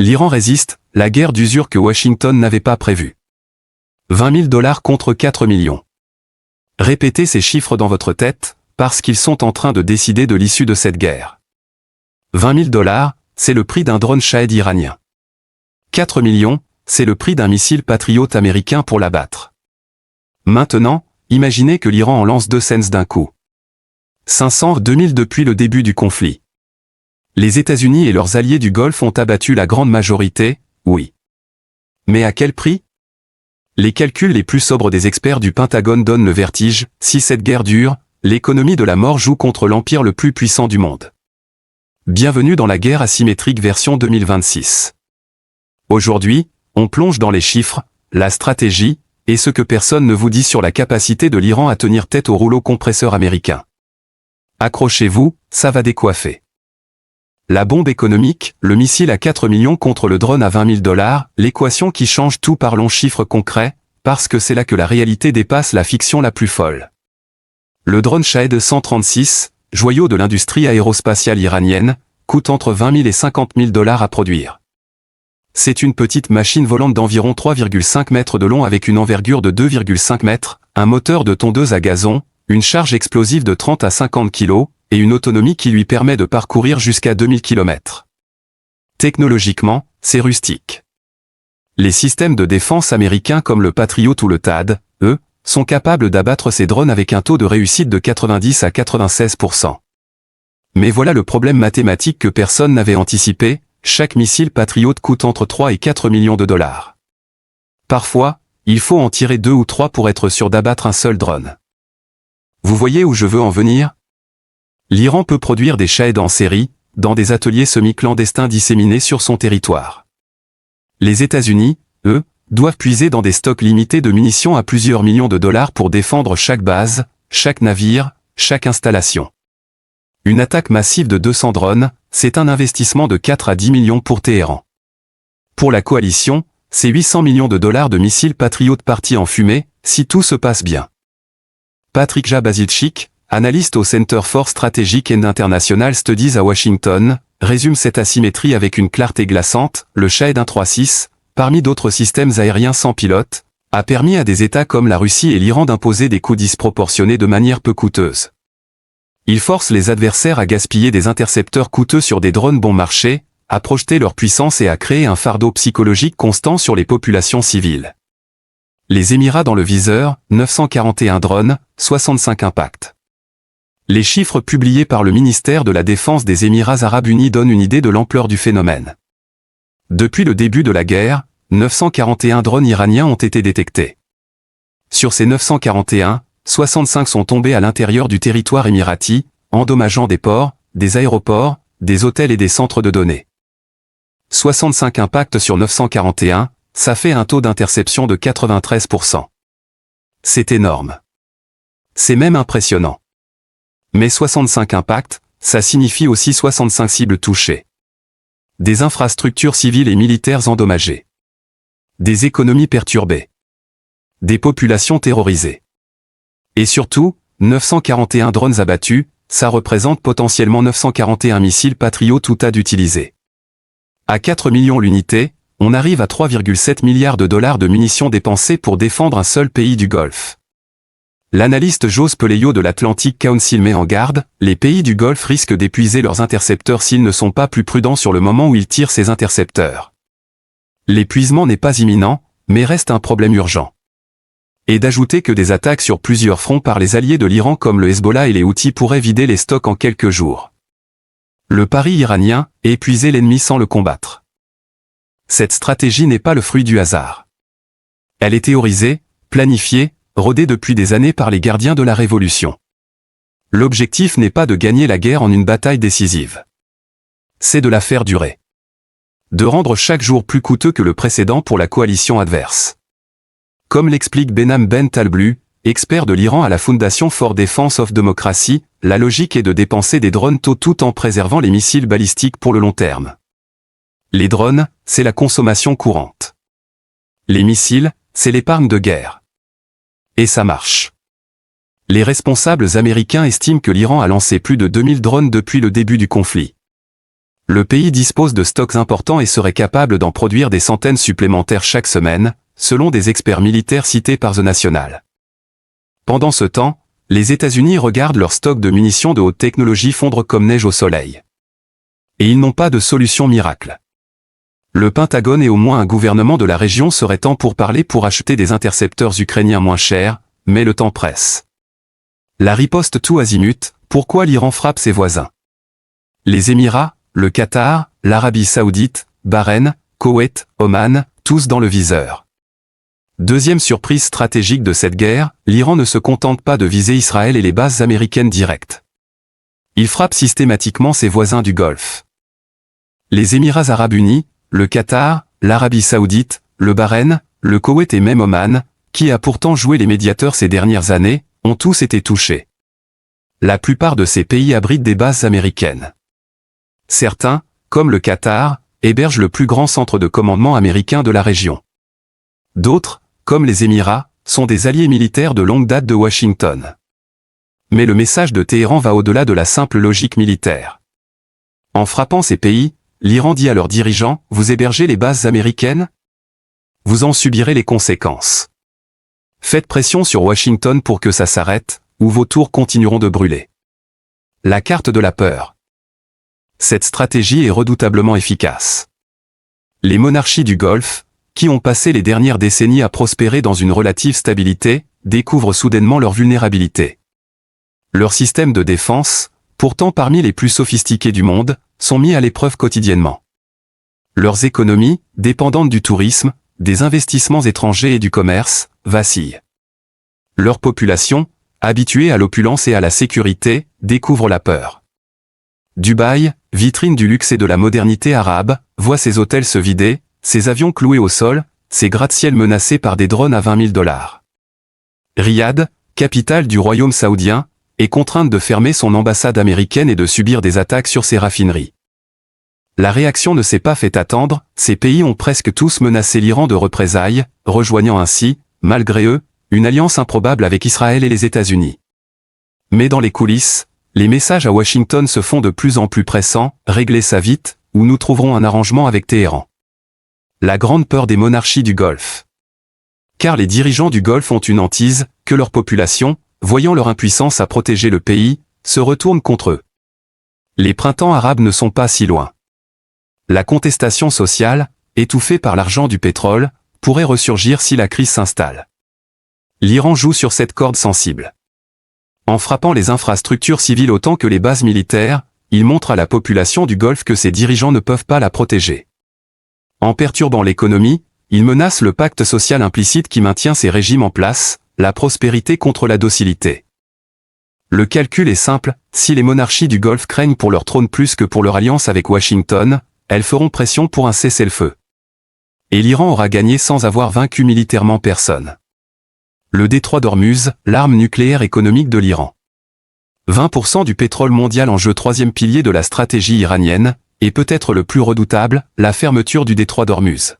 L'Iran résiste, la guerre d'usure que Washington n'avait pas prévue. 20 000 $ contre 4 millions. Répétez ces chiffres dans votre tête, parce qu'ils sont en train de décider de l'issue de cette guerre. 20 000 $, c'est le prix d'un drone Shahed iranien. 4 millions, c'est le prix d'un missile Patriot américain pour l'abattre. Maintenant, imaginez que l'Iran en lance 2 cents d'un coup. 502 000 depuis le début du conflit. Les États-Unis et leurs alliés du Golfe ont abattu la grande majorité, oui. Mais à quel prix? Les calculs les plus sobres des experts du Pentagone donnent le vertige: si cette guerre dure, l'économie de la mort joue contre l'empire le plus puissant du monde. Bienvenue dans la guerre asymétrique version 2026. Aujourd'hui, on plonge dans les chiffres, la stratégie, et ce que personne ne vous dit sur la capacité de l'Iran à tenir tête au rouleau compresseur américain. Accrochez-vous, ça va décoiffer. La bombe économique, le missile à 4 millions contre le drone à 20 000 $, l'équation qui change tout. Parlons chiffres concrets, parce que c'est là que la réalité dépasse la fiction la plus folle. Le drone Shahed 136, joyau de l'industrie aérospatiale iranienne, coûte entre 20 000 et 50 000 $ à produire. C'est une petite machine volante d'environ 3,5 mètres de long avec une envergure de 2,5 mètres, un moteur de tondeuse à gazon, une charge explosive de 30 à 50 kg, et une autonomie qui lui permet de parcourir jusqu'à 2000 km. Technologiquement, c'est rustique. Les systèmes de défense américains comme le Patriot ou le THAAD, eux, sont capables d'abattre ces drones avec un taux de réussite de 90 à 96%. Mais voilà le problème mathématique que personne n'avait anticipé: chaque missile Patriot coûte entre 3 et 4 millions de $. Parfois, il faut en tirer 2 ou 3 pour être sûr d'abattre un seul drone. Vous voyez où je veux en venir? L'Iran peut produire des Shahed en série, dans des ateliers semi-clandestins disséminés sur son territoire. Les États-Unis, eux, doivent puiser dans des stocks limités de munitions à plusieurs millions de dollars pour défendre chaque base, chaque navire, chaque installation. Une attaque massive de 200 drones, c'est un investissement de 4 à 10 millions pour Téhéran. Pour la coalition, c'est 800 millions de $ de missiles Patriot partis en fumée, si tout se passe bien. Patrick Jabasilchik, analyste au Center for Strategic and International Studies à Washington, résume cette asymétrie avec une clarté glaçante: le Shahed 136, parmi d'autres systèmes aériens sans pilote, a permis à des États comme la Russie et l'Iran d'imposer des coûts disproportionnés de manière peu coûteuse. Il force les adversaires à gaspiller des intercepteurs coûteux sur des drones bon marché, à projeter leur puissance et à créer un fardeau psychologique constant sur les populations civiles. Les Émirats dans le viseur, 941 drones, 65 impacts. Les chiffres publiés par le ministère de la Défense des Émirats arabes unis donnent une idée de l'ampleur du phénomène. Depuis le début de la guerre, 941 drones iraniens ont été détectés. Sur ces 941, 65 sont tombés à l'intérieur du territoire émirati, endommageant des ports, des aéroports, des hôtels et des centres de données. 65 impacts sur 941, ça fait un taux d'interception de 93%. C'est énorme. C'est même impressionnant. Mais 65 impacts, ça signifie aussi 65 cibles touchées. Des infrastructures civiles et militaires endommagées. Des économies perturbées. Des populations terrorisées. Et surtout, 941 drones abattus, ça représente potentiellement 941 missiles Patriot ou THAAD utilisés. À 4 millions l'unité, on arrive à 3,7 milliards de $ de munitions dépensées pour défendre un seul pays du Golfe. L'analyste Jose Pelayo de l'Atlantic Council met en garde: les pays du Golfe risquent d'épuiser leurs intercepteurs s'ils ne sont pas plus prudents sur le moment où ils tirent ces intercepteurs. L'épuisement n'est pas imminent, mais reste un problème urgent. Et d'ajouter que des attaques sur plusieurs fronts par les alliés de l'Iran comme le Hezbollah et les Houthis pourraient vider les stocks en quelques jours. Le pari iranien: épuiser l'ennemi sans le combattre. Cette stratégie n'est pas le fruit du hasard. Elle est théorisée, planifiée, rodée depuis des années par les gardiens de la révolution. L'objectif n'est pas de gagner la guerre en une bataille décisive. C'est de la faire durer. De rendre chaque jour plus coûteux que le précédent pour la coalition adverse. Comme l'explique Benham Ben Talblu, expert de l'Iran à la Foundation for Defense of Democracy, la logique est de dépenser des drones tôt tout en préservant les missiles balistiques pour le long terme. Les drones, c'est la consommation courante. Les missiles, c'est l'épargne de guerre. Et ça marche. Les responsables américains estiment que l'Iran a lancé plus de 2000 drones depuis le début du conflit. Le pays dispose de stocks importants et serait capable d'en produire des centaines supplémentaires chaque semaine, selon des experts militaires cités par The National. Pendant ce temps, les États-Unis regardent leurs stocks de munitions de haute technologie fondre comme neige au soleil. Et ils n'ont pas de solution miracle. Le Pentagone et au moins un gouvernement de la région seraient temps pour parler pour acheter des intercepteurs ukrainiens moins chers, mais le temps presse. La riposte tout azimut, pourquoi l'Iran frappe ses voisins? Les Émirats, le Qatar, l'Arabie Saoudite, Bahreïn, Koweït, Oman, tous dans le viseur. Deuxième surprise stratégique de cette guerre, l'Iran ne se contente pas de viser Israël et les bases américaines directes. Il frappe systématiquement ses voisins du Golfe. Les Émirats arabes unis, le Qatar, l'Arabie Saoudite, le Bahreïn, le Koweït et même Oman, qui a pourtant joué les médiateurs ces dernières années, ont tous été touchés. La plupart de ces pays abritent des bases américaines. Certains, comme le Qatar, hébergent le plus grand centre de commandement américain de la région. D'autres, comme les Émirats, sont des alliés militaires de longue date de Washington. Mais le message de Téhéran va au-delà de la simple logique militaire. En frappant ces pays, l'Iran dit à leurs dirigeants, vous hébergez les bases américaines? Vous en subirez les conséquences. Faites pression sur Washington pour que ça s'arrête, ou vos tours continueront de brûler. La carte de la peur. Cette stratégie est redoutablement efficace. Les monarchies du Golfe, qui ont passé les dernières décennies à prospérer dans une relative stabilité, découvrent soudainement leur vulnérabilité. Leurs systèmes de défense, pourtant parmi les plus sophistiqués du monde, sont mis à l'épreuve quotidiennement. Leurs économies, dépendantes du tourisme, des investissements étrangers et du commerce, vacillent. Leur population, habituée à l'opulence et à la sécurité, découvre la peur. Dubaï, vitrine du luxe et de la modernité arabe, voit ses hôtels se vider, ses avions cloués au sol, ses gratte-ciel menacés par des drones à 20 000 $. Riyad, capitale du royaume saoudien, est contrainte de fermer son ambassade américaine et de subir des attaques sur ses raffineries. La réaction ne s'est pas fait attendre, ces pays ont presque tous menacé l'Iran de représailles, rejoignant ainsi, malgré eux, une alliance improbable avec Israël et les États-Unis. Mais dans les coulisses, les messages à Washington se font de plus en plus pressants, réglez ça vite, ou nous trouverons un arrangement avec Téhéran. La grande peur des monarchies du Golfe. Car les dirigeants du Golfe ont une hantise, que leur population, voyant leur impuissance à protéger le pays, se retourne contre eux. Les printemps arabes ne sont pas si loin. La contestation sociale, étouffée par l'argent du pétrole, pourrait ressurgir si la crise s'installe. L'Iran joue sur cette corde sensible. En frappant les infrastructures civiles autant que les bases militaires, il montre à la population du Golfe que ses dirigeants ne peuvent pas la protéger. En perturbant l'économie, il menace le pacte social implicite qui maintient ces régimes en place, la prospérité contre la docilité. Le calcul est simple, si les monarchies du Golfe craignent pour leur trône plus que pour leur alliance avec Washington, elles feront pression pour un cessez-le-feu. Et l'Iran aura gagné sans avoir vaincu militairement personne. Le détroit d'Ormuz, l'arme nucléaire économique de l'Iran. 20% du pétrole mondial en jeu, troisième pilier de la stratégie iranienne, et peut-être le plus redoutable, la fermeture du détroit d'Ormuz.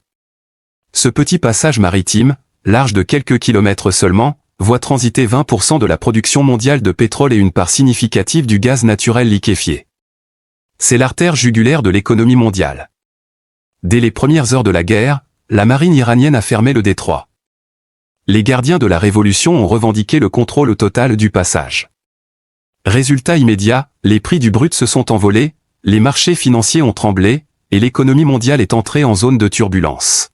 Ce petit passage maritime, large de quelques kilomètres seulement, voit transiter 20% de la production mondiale de pétrole et une part significative du gaz naturel liquéfié. C'est l'artère jugulaire de l'économie mondiale. Dès les premières heures de la guerre, la marine iranienne a fermé le détroit. Les gardiens de la révolution ont revendiqué le contrôle total du passage. Résultat immédiat, les prix du brut se sont envolés, les marchés financiers ont tremblé, et l'économie mondiale est entrée en zone de turbulence.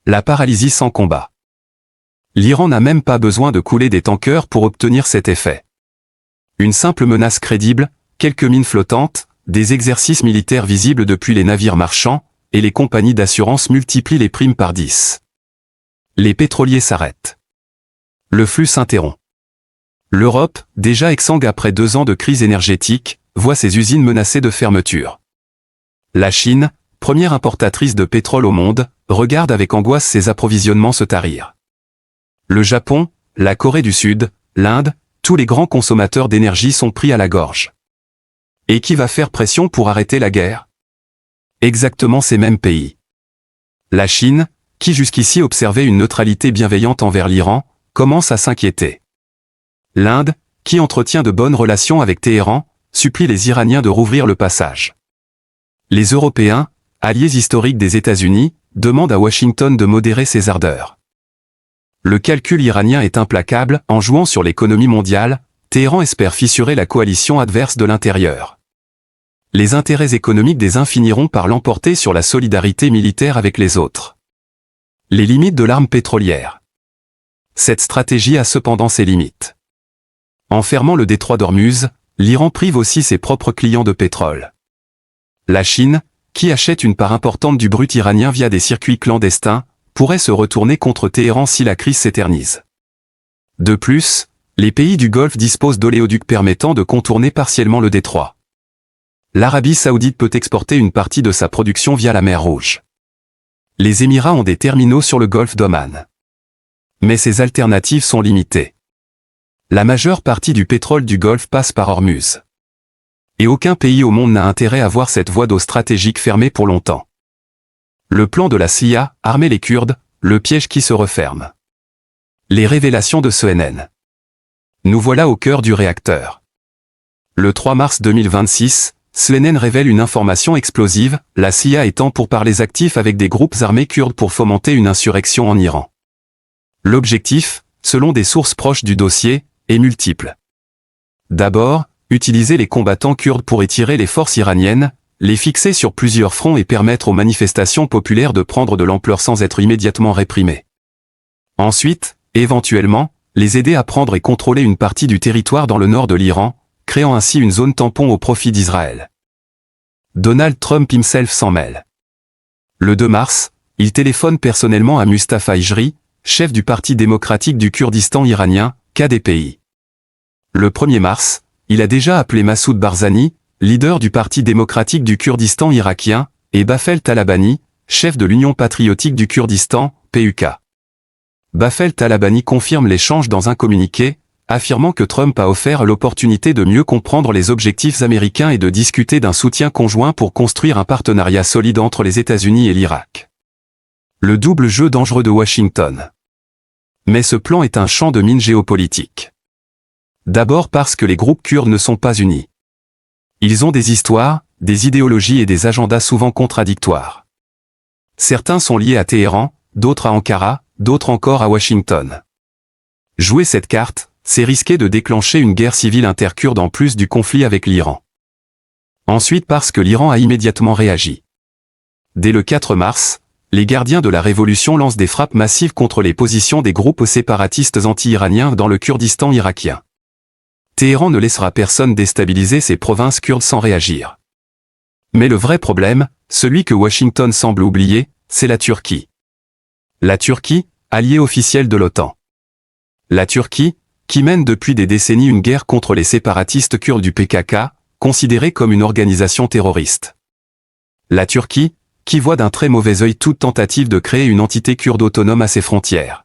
La paralysie sans combat. L'Iran n'a même pas besoin de couler des tankers pour obtenir cet effet. Une simple menace crédible, quelques mines flottantes, des exercices militaires visibles depuis les navires marchands, et les compagnies d'assurance multiplient les primes par 10. Les pétroliers s'arrêtent. Le flux s'interrompt. L'Europe, déjà exsangue après 2 ans de crise énergétique, voit ses usines menacées de fermeture. La Chine, première importatrice de pétrole au monde, regarde avec angoisse ses approvisionnements se tarir. Le Japon, la Corée du Sud, l'Inde, tous les grands consommateurs d'énergie sont pris à la gorge. Et qui va faire pression pour arrêter la guerre? Exactement ces mêmes pays. La Chine, qui jusqu'ici observait une neutralité bienveillante envers l'Iran, commence à s'inquiéter. L'Inde, qui entretient de bonnes relations avec Téhéran, supplie les Iraniens de rouvrir le passage. Les Européens, alliés historiques des États-Unis, demandent à Washington de modérer ses ardeurs. Le calcul iranien est implacable, en jouant sur l'économie mondiale, Téhéran espère fissurer la coalition adverse de l'intérieur. Les intérêts économiques des uns finiront par l'emporter sur la solidarité militaire avec les autres. Les limites de l'arme pétrolière. Cette stratégie a cependant ses limites. En fermant le détroit d'Ormuz, l'Iran prive aussi ses propres clients de pétrole. La Chine, qui achète une part importante du brut iranien via des circuits clandestins, pourrait se retourner contre Téhéran si la crise s'éternise. De plus, les pays du Golfe disposent d'oléoducs permettant de contourner partiellement le détroit. L'Arabie Saoudite peut exporter une partie de sa production via la mer Rouge. Les Émirats ont des terminaux sur le golfe d'Oman. Mais ces alternatives sont limitées. La majeure partie du pétrole du Golfe passe par Ormuz. Et aucun pays au monde n'a intérêt à voir cette voie d'eau stratégique fermée pour longtemps. Le plan de la CIA, armer les Kurdes, le piège qui se referme. Les révélations de CNN. Nous voilà au cœur du réacteur. Le 3 mars 2026, CNN révèle une information explosive, la CIA étant pour parler actifs avec des groupes armés kurdes pour fomenter une insurrection en Iran. L'objectif, selon des sources proches du dossier, est multiple. D'abord, utiliser les combattants kurdes pour étirer les forces iraniennes, les fixer sur plusieurs fronts et permettre aux manifestations populaires de prendre de l'ampleur sans être immédiatement réprimées. Ensuite, éventuellement, les aider à prendre et contrôler une partie du territoire dans le nord de l'Iran, créant ainsi une zone tampon au profit d'Israël. Donald Trump himself s'en mêle. Le 2 mars, il téléphone personnellement à Mustafa Ijri, chef du Parti démocratique du Kurdistan iranien, KDPI. Le 1er mars, il a déjà appelé Massoud Barzani, leader du Parti démocratique du Kurdistan irakien, et Bafel Talabani, chef de l'Union patriotique du Kurdistan, PUK. Bafel Talabani confirme l'échange dans un communiqué, affirmant que Trump a offert l'opportunité de mieux comprendre les objectifs américains et de discuter d'un soutien conjoint pour construire un partenariat solide entre les États-Unis et l'Irak. Le double jeu dangereux de Washington. Mais ce plan est un champ de mine géopolitique. D'abord parce que les groupes kurdes ne sont pas unis. Ils ont des histoires, des idéologies et des agendas souvent contradictoires. Certains sont liés à Téhéran, d'autres à Ankara, d'autres encore à Washington. Jouer cette carte, c'est risquer de déclencher une guerre civile interkurde en plus du conflit avec l'Iran. Ensuite parce que l'Iran a immédiatement réagi. Dès le 4 mars, les gardiens de la révolution lancent des frappes massives contre les positions des groupes séparatistes anti-iraniens dans le Kurdistan irakien. Téhéran ne laissera personne déstabiliser ces provinces kurdes sans réagir. Mais le vrai problème, celui que Washington semble oublier, c'est la Turquie. La Turquie, alliée officielle de l'OTAN. La Turquie, qui mène depuis des décennies une guerre contre les séparatistes kurdes du PKK, considérés comme une organisation terroriste. La Turquie, qui voit d'un très mauvais œil toute tentative de créer une entité kurde autonome à ses frontières.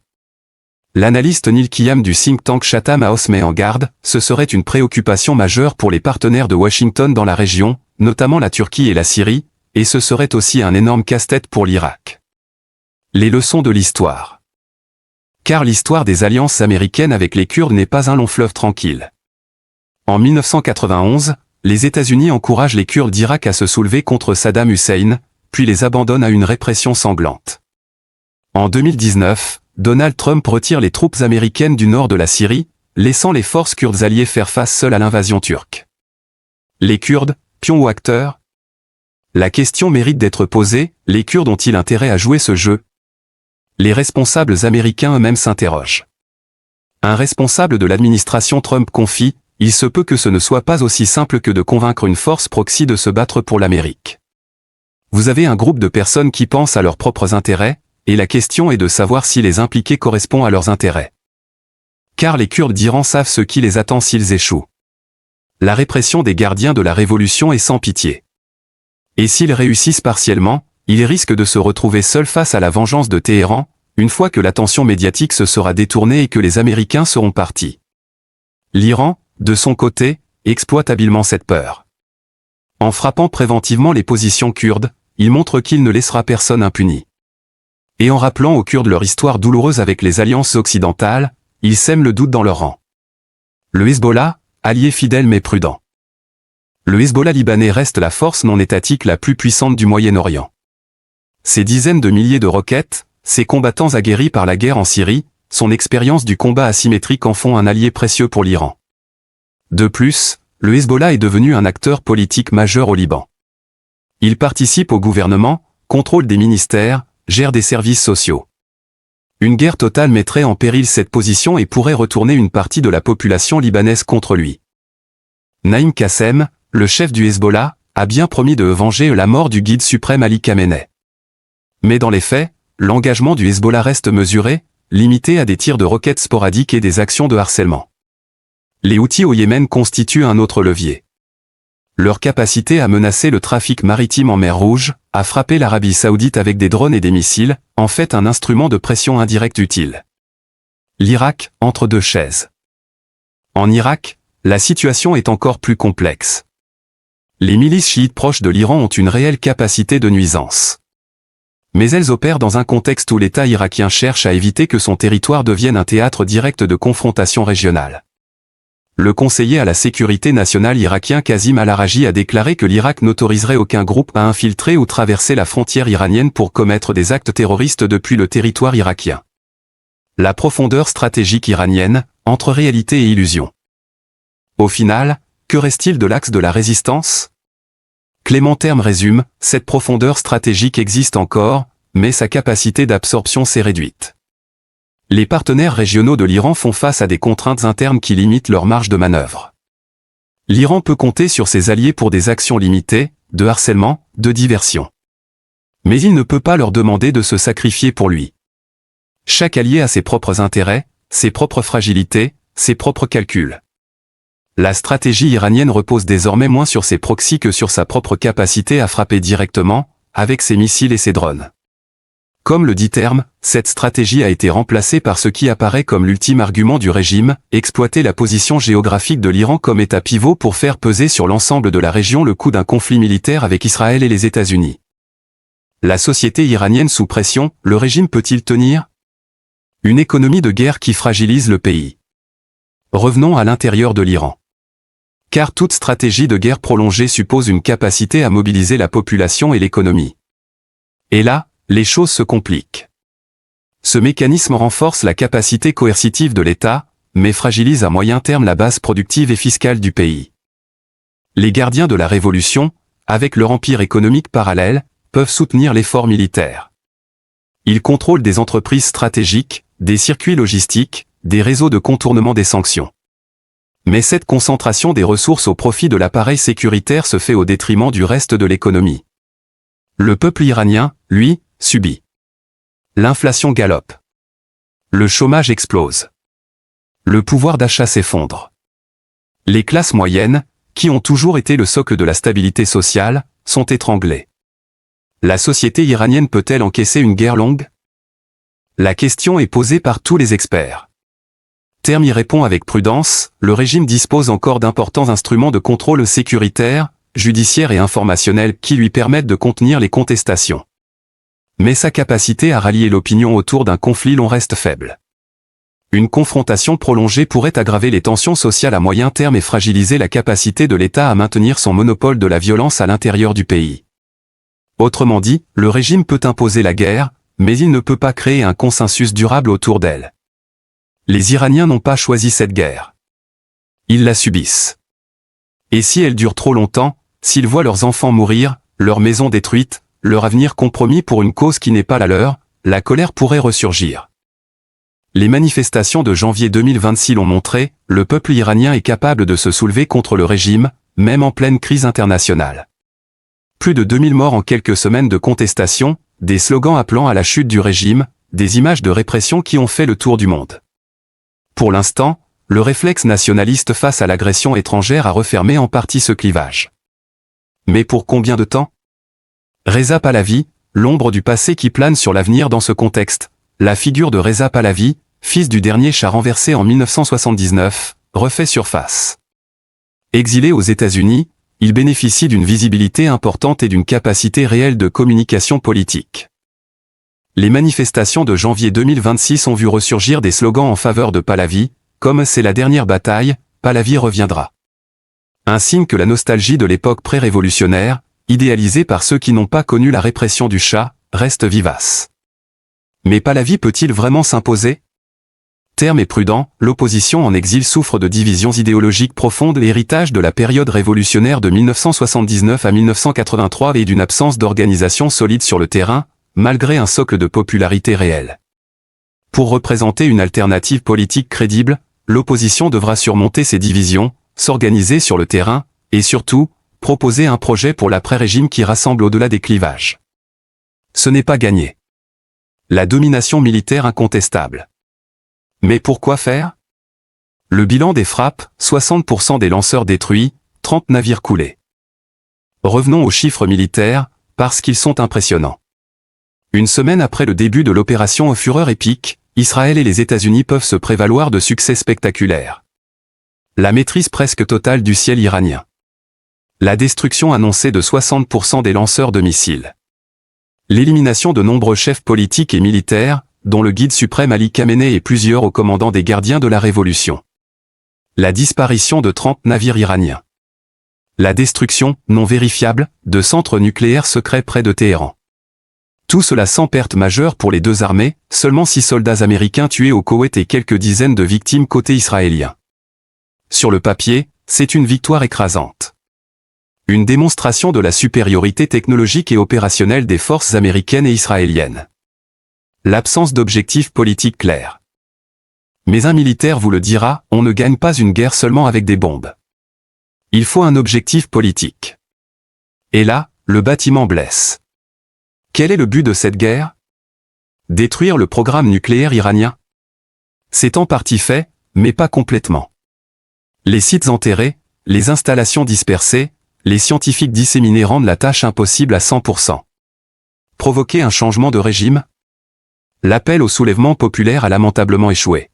L'analyste Neil Qiyam du think tank Chatham House met en garde, ce serait une préoccupation majeure pour les partenaires de Washington dans la région, notamment la Turquie et la Syrie, et ce serait aussi un énorme casse-tête pour l'Irak. Les leçons de l'histoire. Car l'histoire des alliances américaines avec les Kurdes n'est pas un long fleuve tranquille. En 1991, les États-Unis encouragent les Kurdes d'Irak à se soulever contre Saddam Hussein, puis les abandonnent à une répression sanglante. En 2019, Donald Trump retire les troupes américaines du nord de la Syrie, laissant les forces kurdes alliées faire face seules à l'invasion turque. Les Kurdes, pions ou acteurs? La question mérite d'être posée, les Kurdes ont-ils intérêt à jouer ce jeu? Les responsables américains eux-mêmes s'interrogent. Un responsable de l'administration Trump confie, il se peut que ce ne soit pas aussi simple que de convaincre une force proxy de se battre pour l'Amérique. Vous avez un groupe de personnes qui pensent à leurs propres intérêts, et la question est de savoir si les impliqués correspondent à leurs intérêts. Car les Kurdes d'Iran savent ce qui les attend s'ils échouent. La répression des gardiens de la révolution est sans pitié. Et s'ils réussissent partiellement, ils risquent de se retrouver seuls face à la vengeance de Téhéran, une fois que l'attention médiatique se sera détournée et que les Américains seront partis. L'Iran, de son côté, exploite habilement cette peur. En frappant préventivement les positions kurdes, il montre qu'il ne laissera personne impuni. Et en rappelant aux Kurdes leur histoire douloureuse avec les alliances occidentales, il sème le doute dans leur rang. Le Hezbollah, allié fidèle mais prudent. Le Hezbollah libanais reste la force non étatique la plus puissante du Moyen-Orient. Ses dizaines de milliers de roquettes, ses combattants aguerris par la guerre en Syrie, son expérience du combat asymétrique en font un allié précieux pour l'Iran. De plus, le Hezbollah est devenu un acteur politique majeur au Liban. Il participe au gouvernement, contrôle des ministères, gère des services sociaux. Une guerre totale mettrait en péril cette position et pourrait retourner une partie de la population libanaise contre lui. Naïm Qassem, le chef du Hezbollah, a bien promis de venger la mort du guide suprême Ali Khamenei. Mais dans les faits, l'engagement du Hezbollah reste mesuré, limité à des tirs de roquettes sporadiques et des actions de harcèlement. Les Houthis au Yémen constituent un autre levier. Leur capacité à menacer le trafic maritime en mer Rouge, à frapper l'Arabie Saoudite avec des drones et des missiles, en fait un instrument de pression indirecte utile. L'Irak, entre deux chaises. En Irak, la situation est encore plus complexe. Les milices chiites proches de l'Iran ont une réelle capacité de nuisance. Mais elles opèrent dans un contexte où l'État irakien cherche à éviter que son territoire devienne un théâtre direct de confrontation régionale. Le conseiller à la sécurité nationale irakien Kazim al-Araji a déclaré que l'Irak n'autoriserait aucun groupe à infiltrer ou traverser la frontière iranienne pour commettre des actes terroristes depuis le territoire irakien. La profondeur stratégique iranienne, entre réalité et illusion. Au final, que reste-t-il de l'axe de la résistance? Clément Terme résume, cette profondeur stratégique existe encore, mais sa capacité d'absorption s'est réduite. Les partenaires régionaux de l'Iran font face à des contraintes internes qui limitent leur marge de manœuvre. L'Iran peut compter sur ses alliés pour des actions limitées, de harcèlement, de diversion. Mais il ne peut pas leur demander de se sacrifier pour lui. Chaque allié a ses propres intérêts, ses propres fragilités, ses propres calculs. La stratégie iranienne repose désormais moins sur ses proxys que sur sa propre capacité à frapper directement, avec ses missiles et ses drones. Comme le dit Terme, cette stratégie a été remplacée par ce qui apparaît comme l'ultime argument du régime, exploiter la position géographique de l'Iran comme état pivot pour faire peser sur l'ensemble de la région le coût d'un conflit militaire avec Israël et les États-Unis. La société iranienne sous pression, le régime peut-il tenir? Une économie de guerre qui fragilise le pays. Revenons à l'intérieur de l'Iran. Car toute stratégie de guerre prolongée suppose une capacité à mobiliser la population et l'économie. Et là, les choses se compliquent. Ce mécanisme renforce la capacité coercitive de l'État, mais fragilise à moyen terme la base productive et fiscale du pays. Les gardiens de la révolution, avec leur empire économique parallèle, peuvent soutenir l'effort militaire. Ils contrôlent des entreprises stratégiques, des circuits logistiques, des réseaux de contournement des sanctions. Mais cette concentration des ressources au profit de l'appareil sécuritaire se fait au détriment du reste de l'économie. Le peuple iranien, lui, subit. L'inflation galope. Le chômage explose. Le pouvoir d'achat s'effondre. Les classes moyennes, qui ont toujours été le socle de la stabilité sociale, sont étranglées. La société iranienne peut-elle encaisser une guerre longue? La question est posée par tous les experts. Terme y répond avec prudence, le régime dispose encore d'importants instruments de contrôle sécuritaire, judiciaire et informationnel qui lui permettent de contenir les contestations. Mais sa capacité à rallier l'opinion autour d'un conflit long reste faible. Une confrontation prolongée pourrait aggraver les tensions sociales à moyen terme et fragiliser la capacité de l'État à maintenir son monopole de la violence à l'intérieur du pays. Autrement dit, le régime peut imposer la guerre, mais il ne peut pas créer un consensus durable autour d'elle. Les Iraniens n'ont pas choisi cette guerre. Ils la subissent. Et si elle dure trop longtemps, s'ils voient leurs enfants mourir, leurs maisons détruites, leur avenir compromis pour une cause qui n'est pas la leur, la colère pourrait ressurgir. Les manifestations de janvier 2026 l'ont montré, le peuple iranien est capable de se soulever contre le régime, même en pleine crise internationale. Plus de 2000 morts en quelques semaines de contestation, des slogans appelant à la chute du régime, des images de répression qui ont fait le tour du monde. Pour l'instant, le réflexe nationaliste face à l'agression étrangère a refermé en partie ce clivage. Mais pour combien de temps? Reza Pahlavi, l'ombre du passé qui plane sur l'avenir dans ce contexte. La figure de Reza Pahlavi, fils du dernier Shah renversé en 1979, refait surface. Exilé aux États-Unis, il bénéficie d'une visibilité importante et d'une capacité réelle de communication politique. Les manifestations de janvier 2026 ont vu ressurgir des slogans en faveur de Pahlavi, comme « C'est la dernière bataille, Pahlavi reviendra ». Un signe que la nostalgie de l'époque pré-révolutionnaire, idéalisée par ceux qui n'ont pas connu la répression du Shah, reste vivace. Mais Pahlavi peut-il vraiment s'imposer? Terme et prudent, l'opposition en exil souffre de divisions idéologiques profondes, l'héritage de la période révolutionnaire de 1979 à 1983 et d'une absence d'organisation solide sur le terrain, malgré un socle de popularité réel. Pour représenter une alternative politique crédible, l'opposition devra surmonter ces divisions, s'organiser sur le terrain, et surtout, proposer un projet pour l'après-régime qui rassemble au-delà des clivages. Ce n'est pas gagné. La domination militaire incontestable. Mais pourquoi faire? Le bilan des frappes, 60% des lanceurs détruits, 30 navires coulés. Revenons aux chiffres militaires, parce qu'ils sont impressionnants. Une semaine après le début de l'opération aux fureurs épiques, Israël et les États-Unis peuvent se prévaloir de succès spectaculaires. La maîtrise presque totale du ciel iranien. La destruction annoncée de 60% des lanceurs de missiles. L'élimination de nombreux chefs politiques et militaires, dont le guide suprême Ali Khamenei et plusieurs hauts commandants des gardiens de la Révolution. La disparition de 30 navires iraniens. La destruction, non vérifiable, de centres nucléaires secrets près de Téhéran. Tout cela sans perte majeure pour les deux armées, seulement 6 soldats américains tués au Koweït et quelques dizaines de victimes côté israélien. Sur le papier, c'est une victoire écrasante. Une démonstration de la supériorité technologique et opérationnelle des forces américaines et israéliennes. L'absence d'objectifs politiques clairs. Mais un militaire vous le dira, on ne gagne pas une guerre seulement avec des bombes. Il faut un objectif politique. Et là, le bâtiment blesse. Quel est le but de cette guerre? Détruire le programme nucléaire iranien? C'est en partie fait, mais pas complètement. Les sites enterrés, les installations dispersées, les scientifiques disséminés rendent la tâche impossible à 100%. Provoquer un changement de régime? L'appel au soulèvement populaire a lamentablement échoué.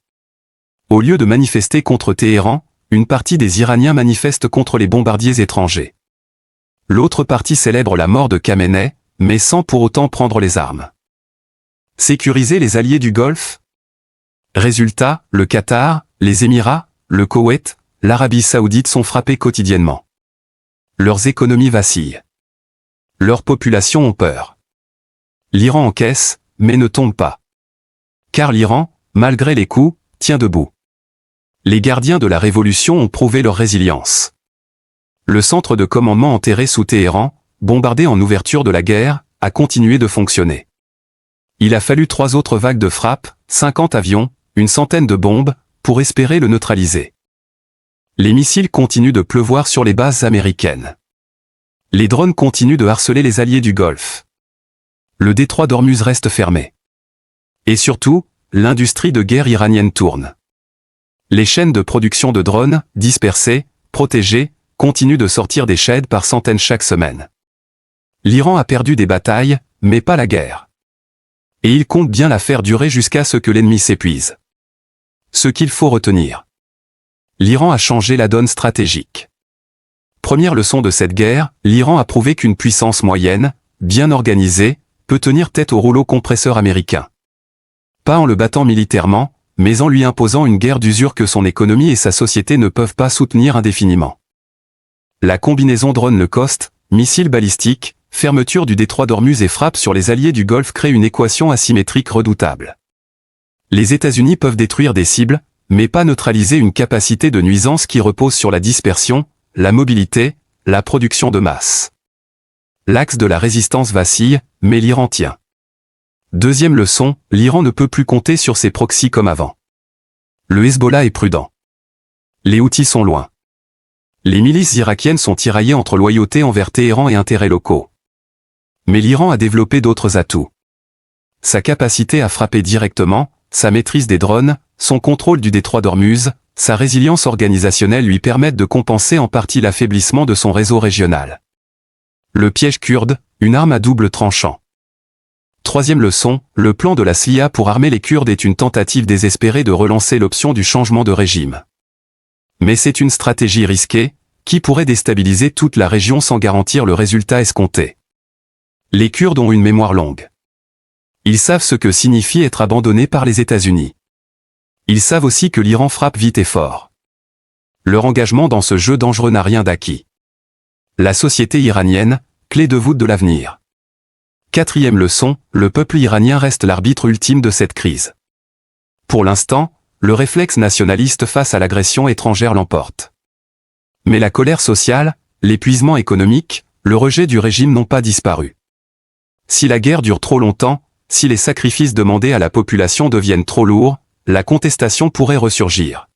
Au lieu de manifester contre Téhéran, une partie des Iraniens manifeste contre les bombardiers étrangers. L'autre partie célèbre la mort de Khamenei, mais sans pour autant prendre les armes. Sécuriser les alliés du Golfe? Résultat, le Qatar, les Émirats, le Koweït, l'Arabie Saoudite sont frappés quotidiennement. Leurs économies vacillent. Leurs populations ont peur. L'Iran encaisse, mais ne tombe pas. Car l'Iran, malgré les coups, tient debout. Les gardiens de la Révolution ont prouvé leur résilience. Le centre de commandement enterré sous Téhéran, bombardé en ouverture de la guerre, a continué de fonctionner. Il a fallu 3 autres vagues de frappes, 50 avions, une centaine de bombes, pour espérer le neutraliser. Les missiles continuent de pleuvoir sur les bases américaines. Les drones continuent de harceler les alliés du Golfe. Le détroit d'Ormuz reste fermé. Et surtout, l'industrie de guerre iranienne tourne. Les chaînes de production de drones, dispersées, protégées, continuent de sortir des sheds par centaines chaque semaine. L'Iran a perdu des batailles, mais pas la guerre. Et il compte bien la faire durer jusqu'à ce que l'ennemi s'épuise. Ce qu'il faut retenir. L'Iran a changé la donne stratégique. Première leçon de cette guerre, l'Iran a prouvé qu'une puissance moyenne, bien organisée, peut tenir tête au rouleau compresseur américain. Pas en le battant militairement, mais en lui imposant une guerre d'usure que son économie et sa société ne peuvent pas soutenir indéfiniment. La combinaison drone low cost, missiles balistiques, fermeture du détroit d'Ormuz et frappe sur les alliés du Golfe crée une équation asymétrique redoutable. Les États-Unis peuvent détruire des cibles, mais pas neutraliser une capacité de nuisance qui repose sur la dispersion, la mobilité, la production de masse. L'axe de la résistance vacille, mais l'Iran tient. Deuxième leçon, l'Iran ne peut plus compter sur ses proxys comme avant. Le Hezbollah est prudent. Les Houthis sont loin. Les milices irakiennes sont tiraillées entre loyauté envers Téhéran et intérêts locaux. Mais l'Iran a développé d'autres atouts. Sa capacité à frapper directement, sa maîtrise des drones, son contrôle du détroit d'Ormuz, sa résilience organisationnelle lui permettent de compenser en partie l'affaiblissement de son réseau régional. Le piège kurde, une arme à double tranchant. Troisième leçon, le plan de la CIA pour armer les Kurdes est une tentative désespérée de relancer l'option du changement de régime. Mais c'est une stratégie risquée, qui pourrait déstabiliser toute la région sans garantir le résultat escompté. Les Kurdes ont une mémoire longue. Ils savent ce que signifie être abandonné par les États-Unis. Ils savent aussi que l'Iran frappe vite et fort. Leur engagement dans ce jeu dangereux n'a rien d'acquis. La société iranienne, clé de voûte de l'avenir. Quatrième leçon, le peuple iranien reste l'arbitre ultime de cette crise. Pour l'instant, le réflexe nationaliste face à l'agression étrangère l'emporte. Mais la colère sociale, l'épuisement économique, le rejet du régime n'ont pas disparu. Si la guerre dure trop longtemps, si les sacrifices demandés à la population deviennent trop lourds, la contestation pourrait ressurgir.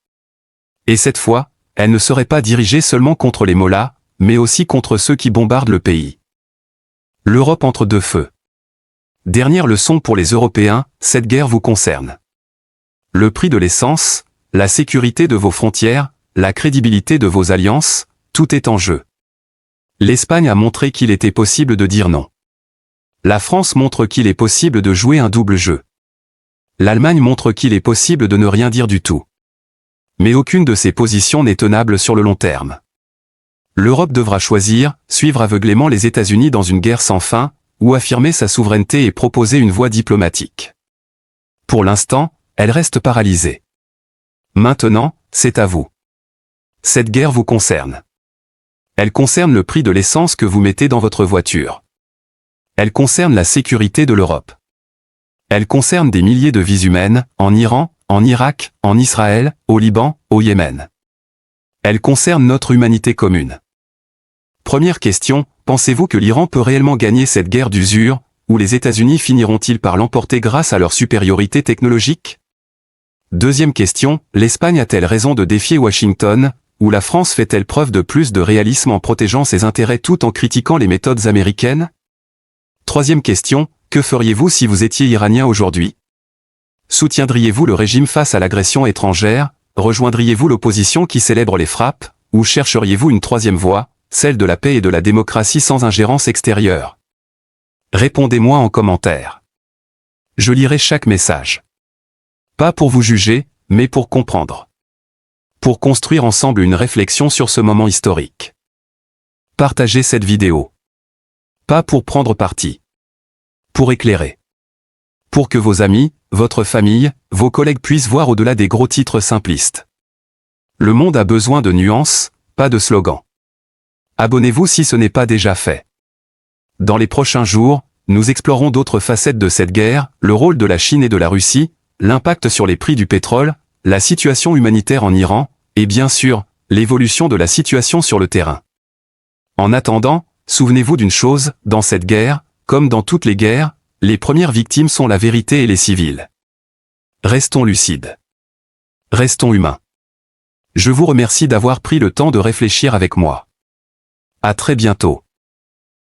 Et cette fois, elle ne serait pas dirigée seulement contre les mollahs, mais aussi contre ceux qui bombardent le pays. L'Europe entre deux feux. Dernière leçon pour les Européens, cette guerre vous concerne. Le prix de l'essence, la sécurité de vos frontières, la crédibilité de vos alliances, tout est en jeu. L'Espagne a montré qu'il était possible de dire non. La France montre qu'il est possible de jouer un double jeu. L'Allemagne montre qu'il est possible de ne rien dire du tout. Mais aucune de ces positions n'est tenable sur le long terme. L'Europe devra choisir, suivre aveuglément les États-Unis dans une guerre sans fin, ou affirmer sa souveraineté et proposer une voie diplomatique. Pour l'instant, elle reste paralysée. Maintenant, c'est à vous. Cette guerre vous concerne. Elle concerne le prix de l'essence que vous mettez dans votre voiture. Elle concerne la sécurité de l'Europe. Elle concerne des milliers de vies humaines, en Iran, en Irak, en Israël, au Liban, au Yémen. Elle concerne notre humanité commune. Première question, pensez-vous que l'Iran peut réellement gagner cette guerre d'usure, ou les États-Unis finiront-ils par l'emporter grâce à leur supériorité technologique? Deuxième question, l'Espagne a-t-elle raison de défier Washington, ou la France fait-elle preuve de plus de réalisme en protégeant ses intérêts tout en critiquant les méthodes américaines? Troisième question, que feriez-vous si vous étiez iranien aujourd'hui? Soutiendriez-vous le régime face à l'agression étrangère? Rejoindriez-vous l'opposition qui célèbre les frappes? Ou chercheriez-vous une troisième voie, celle de la paix et de la démocratie sans ingérence extérieure? Répondez-moi en commentaire. Je lirai chaque message. Pas pour vous juger, mais pour comprendre. Pour construire ensemble une réflexion sur ce moment historique. Partagez cette vidéo. Pas pour prendre parti. Pour éclairer. Pour que vos amis, votre famille, vos collègues puissent voir au-delà des gros titres simplistes. Le monde a besoin de nuances, pas de slogans. Abonnez-vous si ce n'est pas déjà fait. Dans les prochains jours, nous explorons d'autres facettes de cette guerre, le rôle de la Chine et de la Russie, l'impact sur les prix du pétrole, la situation humanitaire en Iran, et bien sûr, l'évolution de la situation sur le terrain. En attendant, souvenez-vous d'une chose, dans cette guerre, comme dans toutes les guerres, les premières victimes sont la vérité et les civils. Restons lucides. Restons humains. Je vous remercie d'avoir pris le temps de réfléchir avec moi. À très bientôt.